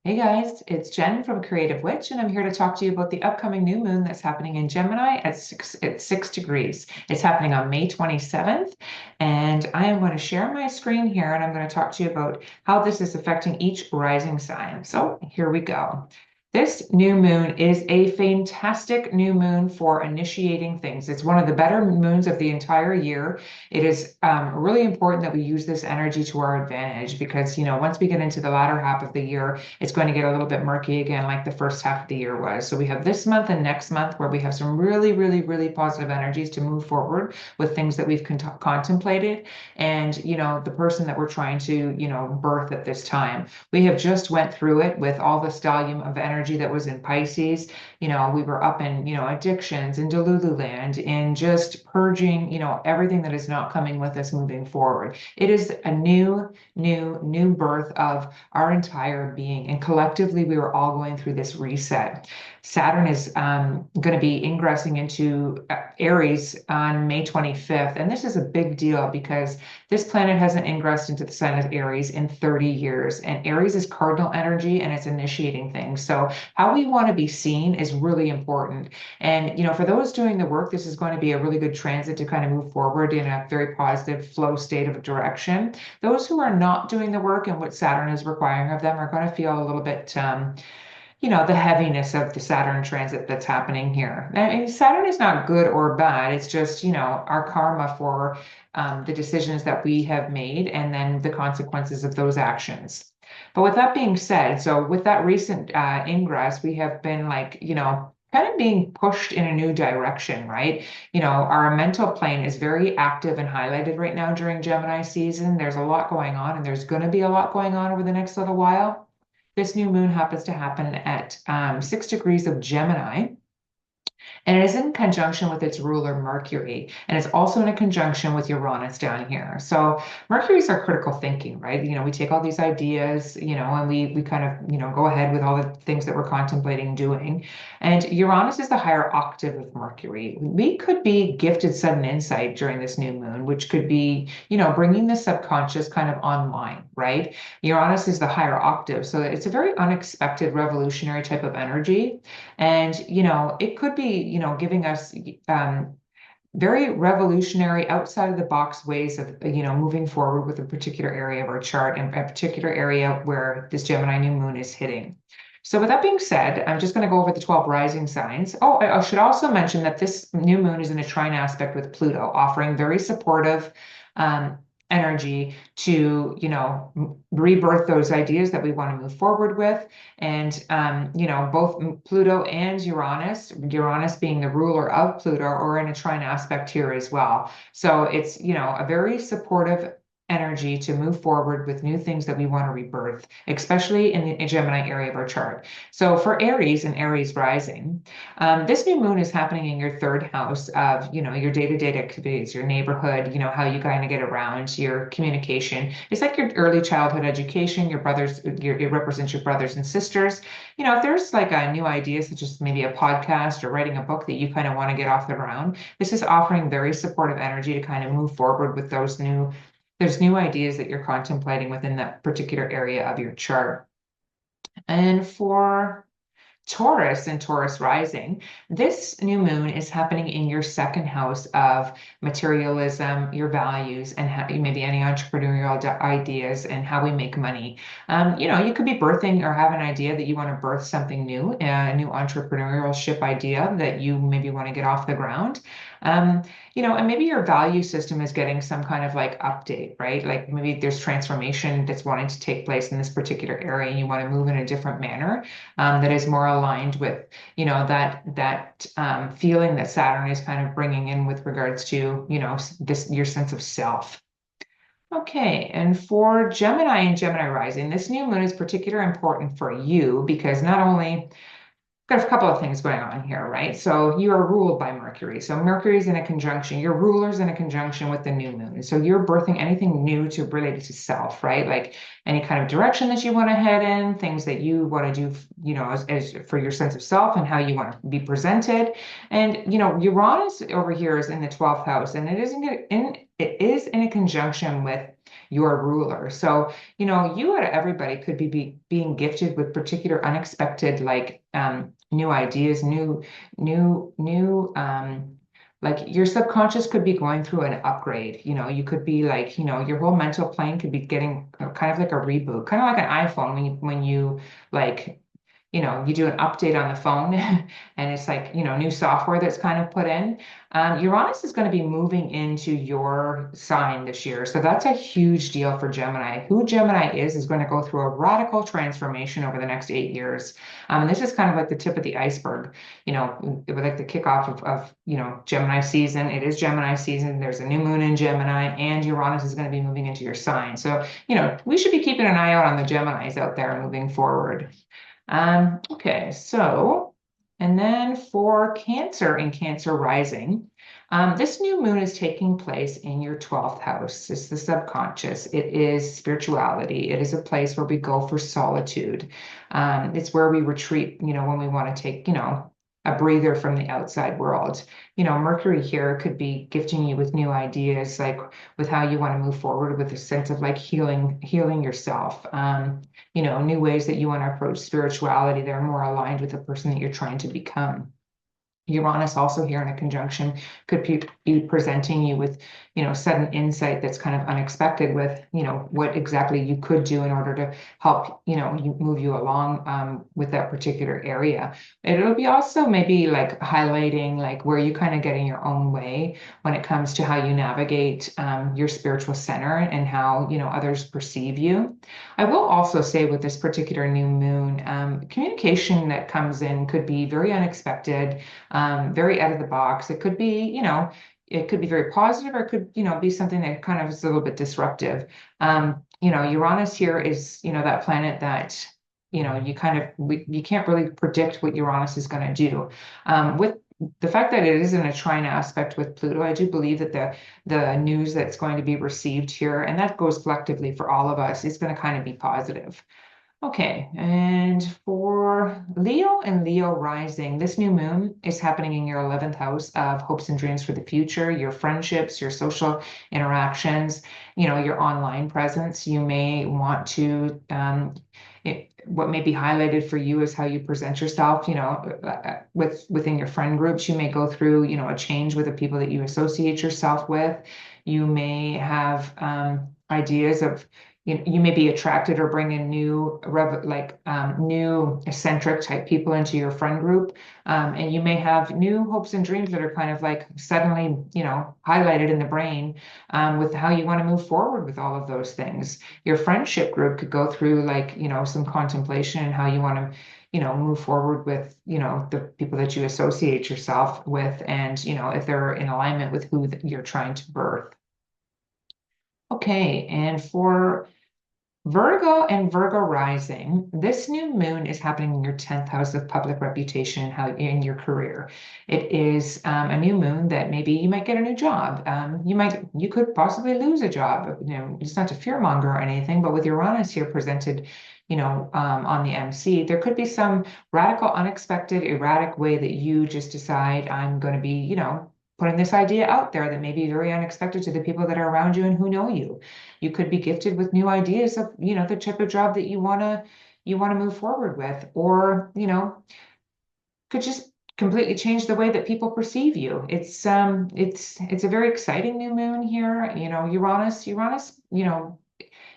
Hey guys, it's Jen from Creative Witch, and I'm here to talk to you about the upcoming new moon that's happening in Gemini at 6 degrees. It's happening on May 27th, and I am going to share my screen here and I'm going to talk to you about how this is affecting each rising sign. So here we go. This new moon is a fantastic new moon for initiating things. It's one of the better moons of the entire year. It is really important that we use this energy to our advantage because, once we get into the latter half of the year, it's going to get a little bit murky again, like the first half of the year was. So we have this month and next month where we have some really, really, really positive energies to move forward with things that we've contemplated and, the person that we're trying to, birth at this time. We have just went through it with all the stellium of energy that was in Pisces. We were up in, addictions and Delulu land and just purging, everything that is not coming with us moving forward. It is a new birth of our entire being. And collectively, we were all going through this reset. Saturn is going to be ingressing into Aries on May 25th. And this is a big deal because this planet hasn't ingressed into the sign of Aries in 30 years. And Aries is cardinal energy and it's initiating things. So how we want to be seen is really important. And, for those doing the work, this is going to be a really good transit to kind of move forward in a very positive flow state of direction. Those who are not doing the work and what Saturn is requiring of them are going to feel a little bit, the heaviness of the Saturn transit that's happening here. I mean, Saturn is not good or bad. It's just, our karma for the decisions that we have made and then the consequences of those actions. But with that being said, so with that recent ingress, we have been like, kind of being pushed in a new direction, right? Our mental plane is very active and highlighted right now during Gemini season. There's a lot going on, and there's going to be a lot going on over the next little while. This new moon happens to happen at 6 degrees of Gemini. And it is in conjunction with its ruler, Mercury. And it's also in a conjunction with Uranus down here. So Mercury is our critical thinking, right? We take all these ideas, and we kind of, go ahead with all the things that we're contemplating doing. And Uranus is the higher octave of Mercury. We could be gifted sudden insight during this new moon, which could be, bringing the subconscious kind of online, right? Uranus is the higher octave. So it's a very unexpected revolutionary type of energy. And, it could be, giving us very revolutionary outside of the box ways of, moving forward with a particular area of our chart and a particular area where this Gemini new moon is hitting. So with that being said, I'm just going to go over the 12 rising signs. Oh, I should also mention that this new moon is in a trine aspect with Pluto, offering very supportive energy to, rebirth those ideas that we want to move forward with. And, both Pluto and Uranus being the ruler of Pluto, are in a trine aspect here as well. So it's, a very supportive energy to move forward with new things that we want to rebirth, especially in the Gemini area of our chart. So for Aries and Aries rising, this new moon is happening in your third house of, your day-to-day activities, your neighborhood, how you kind of get around, your communication. It's like your early childhood education, it represents your brothers and sisters. If there's like a new idea, such as maybe a podcast or writing a book that you kind of want to get off the ground, this is offering very supportive energy to kind of move forward with there's new ideas that you're contemplating within that particular area of your chart. And for Taurus and Taurus rising, this new moon is happening in your second house of materialism, your values, and maybe any entrepreneurial ideas and how we make money. You could be birthing or have an idea that you want to birth something new, a new entrepreneurship idea that you maybe want to get off the ground. And maybe your value system is getting some kind of like update, right? Like maybe there's transformation that's wanting to take place in this particular area and you want to move in a different manner that is more aligned with, that feeling that Saturn is kind of bringing in with regards to, your sense of self. Okay, and for Gemini and Gemini rising, this new moon is particularly important for you because not only got a couple of things going on here, right? So you are ruled by Mercury. So Mercury's in a conjunction, your ruler's in a conjunction with the new moon. So you're birthing anything new related to self, right? Like any kind of direction that you want to head in, things that you want to do, as for your sense of self and how you want to be presented. And, Uranus over here is in the 12th house, and it is in a conjunction with your ruler. So, you out of everybody could being gifted with particular unexpected, like, new ideas, new, like your subconscious could be going through an upgrade. You could be like, your whole mental plane could be getting kind of like a reboot, kind of like an iPhone when you like, you do an update on the phone and it's like, new software that's kind of put in. Uranus is going to be moving into your sign this year. So that's a huge deal for Gemini. Who Gemini is going to go through a radical transformation over the next 8 years. And this is kind of like the tip of the iceberg, like the kickoff of Gemini season. It is Gemini season. There's a new moon in Gemini, and Uranus is going to be moving into your sign. So, we should be keeping an eye out on the Geminis out there moving forward. Okay, so, and then for Cancer and Cancer rising, this new moon is taking place in your 12th house. It's the subconscious. It is spirituality. It is a place where we go for solitude. It's where we retreat, when we want to take, a breather from the outside world. Mercury here could be gifting you with new ideas, like with how you want to move forward with a sense of like healing yourself. New ways that you want to approach spirituality that are more aligned with the person that you're trying to become. Uranus also here in a conjunction could be presenting you with, sudden insight that's kind of unexpected with, what exactly you could do in order to help, move you along with that particular area. It'll be also maybe like highlighting like where you kind of get in your own way when it comes to how you navigate your spiritual center and how, others perceive you. I will also say with this particular new moon, communication that comes in could be very unexpected, very out of the box. It could be, it could be very positive, or it could, be something that kind of is a little bit disruptive. Uranus here is, that planet that, you can't really predict what Uranus is going to do. With the fact that it is in a trine aspect with Pluto, I do believe that the news that's going to be received here, and that goes collectively for all of us, is going to kind of be positive. Okay, and for Leo and Leo rising, this new moon is happening in your 11th house of hopes and dreams for the future, your friendships, your social interactions, your online presence. You may want to, what may be highlighted for you is how you present yourself, within your friend groups. You may go through, a change with the people that you associate yourself with. You may have ideas of, you may be attracted or bring in new, new eccentric type people into your friend group. And you may have new hopes and dreams that are kind of like suddenly, highlighted in the brain with how you want to move forward with all of those things. Your friendship group could go through like, some contemplation and how you want to, move forward with, the people that you associate yourself with, and, if they're in alignment with who you're trying to birth. Okay, and for Virgo and Virgo rising, this new moon is happening in your 10th house of public reputation, how in your career. It is a new moon that maybe you might get a new job. You could possibly lose a job. It's not to fearmonger or anything, but with Uranus here presented, on the MC, there could be some radical, unexpected, erratic way that you just decide I'm going to be, putting this idea out there that may be very unexpected to the people that are around you and who know you. You could be gifted with new ideas of, the type of job that you wanna move forward with, or, could just completely change the way that people perceive you. It's a very exciting new moon here. Uranus,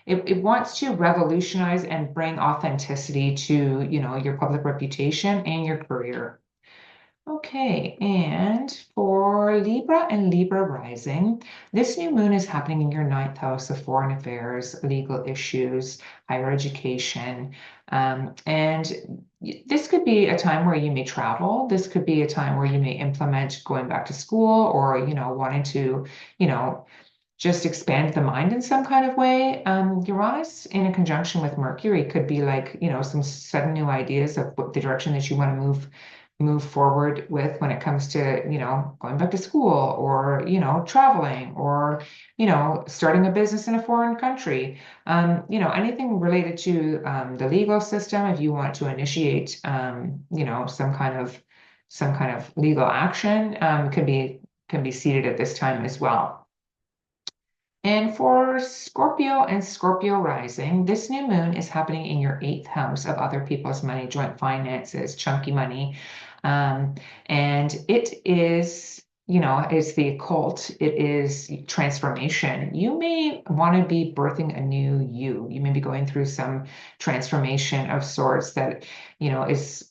it wants to revolutionize and bring authenticity to, your public reputation and your career. Okay, and for Libra and Libra rising, this new moon is happening in your 9th house of foreign affairs, legal issues, higher education. And this could be a time where you may travel. This could be a time where you may implement going back to school, or, wanting to, just expand the mind in some kind of way. Uranus in a conjunction with Mercury could be like, some sudden new ideas of what the direction that you want to move forward with when it comes to, going back to school, or, traveling, or, starting a business in a foreign country. Anything related to the legal system. If you want to initiate, some kind of legal action, can be seated at this time as well. And for Scorpio and Scorpio rising, this new moon is happening in your eighth house of other people's money, joint finances, chunky money. Um, and it is, is the occult. It is transformation. You may want to be birthing a new you. You may be going through some transformation of sorts that, is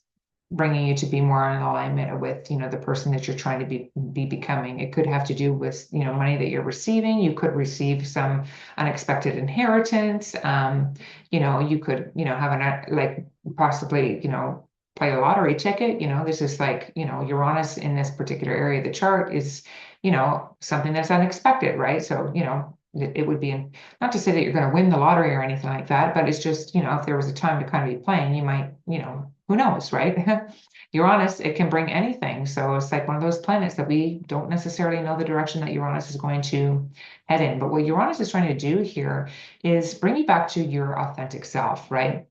bringing you to be more in alignment with the person that you're trying to be becoming. It could have to do with money that you're receiving. You could receive some unexpected inheritance. You could have like possibly play a lottery ticket. This is like Uranus in this particular area of the chart is something that's unexpected, right? So it would be not to say that you're going to win the lottery or anything like that, but it's just if there was a time to kind of be playing, you might who knows, right? Uranus, it can bring anything. So it's like one of those planets that we don't necessarily know the direction that Uranus is going to head in. But what Uranus is trying to do here is bring you back to your authentic self, right?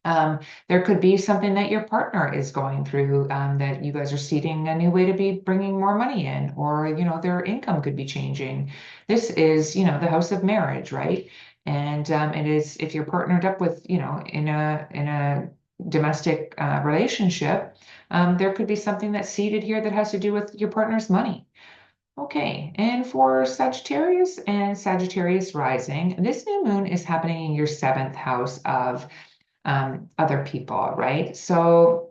There could be something that your partner is going through that you guys are seeding a new way to be bringing more money in, or their income could be changing. This is the house of marriage, right? And it is if you're partnered up with in a domestic relationship, there could be something that's seeded here that has to do with your partner's money. Okay, and for Sagittarius and Sagittarius rising, this new moon is happening in your seventh house of other people, right? So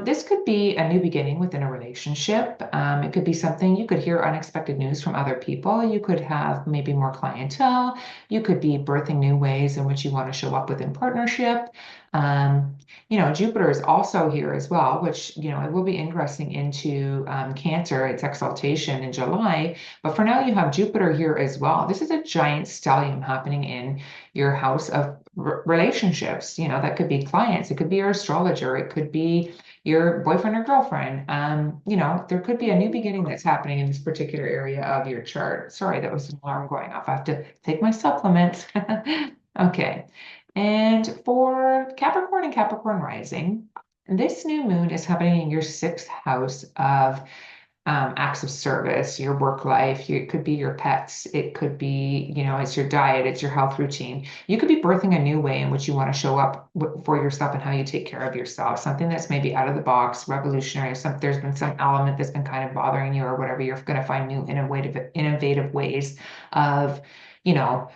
this could be a new beginning within a relationship. It could be something you could hear unexpected news from other people. You could have maybe more clientele. You could be birthing new ways in which you want to show up within partnership. Jupiter is also here as well, which, it will be ingressing into Cancer, its exaltation in July. But for now, you have Jupiter here as well. This is a giant stellium happening in your house of relationships. That could be clients, it could be your astrologer, it could be your boyfriend or girlfriend. There could be a new beginning that's happening in this particular area of your chart. Sorry, that was an alarm going off. I have to take my supplements. Okay. And for Capricorn and Capricorn rising, this new moon is happening in your sixth house of acts of service, your work life. It could be your pets. It could be, it's your diet, it's your health routine. You could be birthing a new way in which you want to show up for yourself and how you take care of yourself. Something that's maybe out of the box, revolutionary. There's been some element that's been kind of bothering you or whatever. You're going to find new innovative ways of, you know,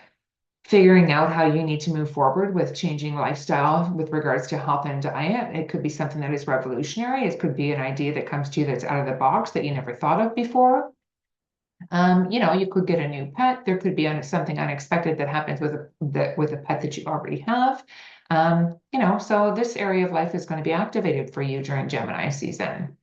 figuring out how you need to move forward with changing lifestyle with regards to health and diet. It could be something that is revolutionary. It could be an idea that comes to you that's out of the box that you never thought of before. You could get a new pet. There could be something unexpected that happens with a pet that you already have. So this area of life is going to be activated for you during Gemini season.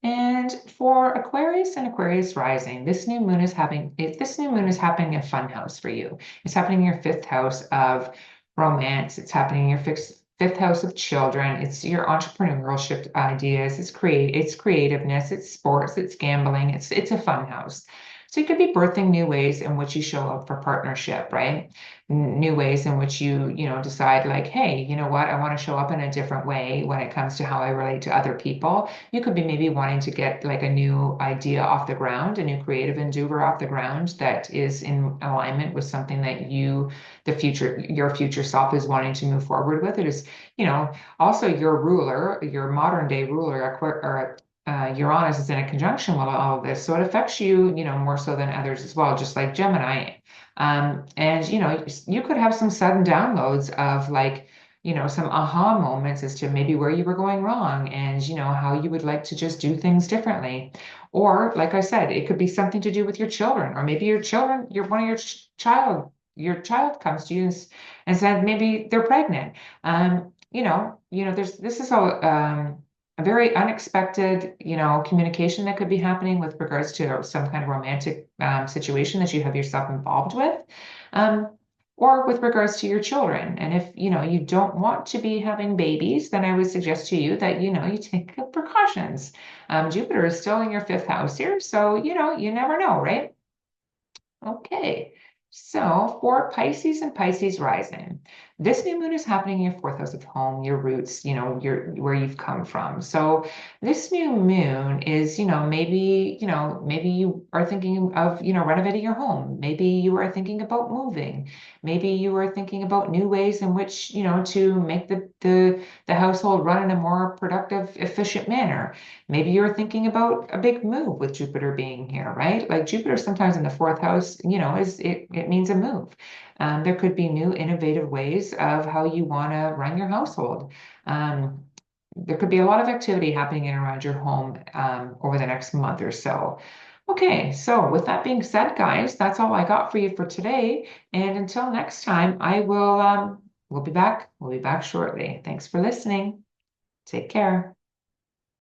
And for Aquarius and Aquarius rising, if this new moon is happening in fun house for you. It's happening in your fifth house of romance. It's happening in your fifth house of children. It's your entrepreneurship ideas. It's creativeness. It's sports. It's gambling. It's a fun house. So you could be birthing new ways in which you show up for partnership, right? New ways in which you decide like, hey, you know what? I want to show up in a different way when it comes to how I relate to other people. You could be maybe wanting to get like a new idea off the ground, a new creative endeavor off the ground that is in alignment with something that your future self is wanting to move forward with. It is, also your ruler, your modern day ruler, Uranus is in a conjunction with all of this, so it affects you, more so than others as well, just like Gemini. And you could have some sudden downloads of like, some aha moments as to maybe where you were going wrong and how you would like to just do things differently. Or, like I said, it could be something to do with your children, or maybe your children, one of your child comes to you and said maybe they're pregnant. This is a very unexpected, communication that could be happening with regards to some kind of romantic situation that you have yourself involved with, or with regards to your children. And if, you don't want to be having babies, then I would suggest to you that, you take precautions. Jupiter is still in your fifth house here, so, you never know, right? Okay. So for Pisces and Pisces rising, this new moon is happening in your fourth house of home, your roots, your where you've come from. So this new moon is, maybe you are thinking of, renovating your home. Maybe you are thinking about moving. Maybe you are thinking about new ways in which, to make the household run in a more productive, efficient manner. Maybe you're thinking about a big move with Jupiter being here, right? Like Jupiter sometimes in the fourth house, it means a move. There could be new innovative ways of how you want to run your household. Um, there could be a lot of activity happening in and around your home over the next month or so. Okay, so with that being said, guys, that's all I got for you for today. And until next time, we'll be back. We'll be back shortly. Thanks for listening. Take care.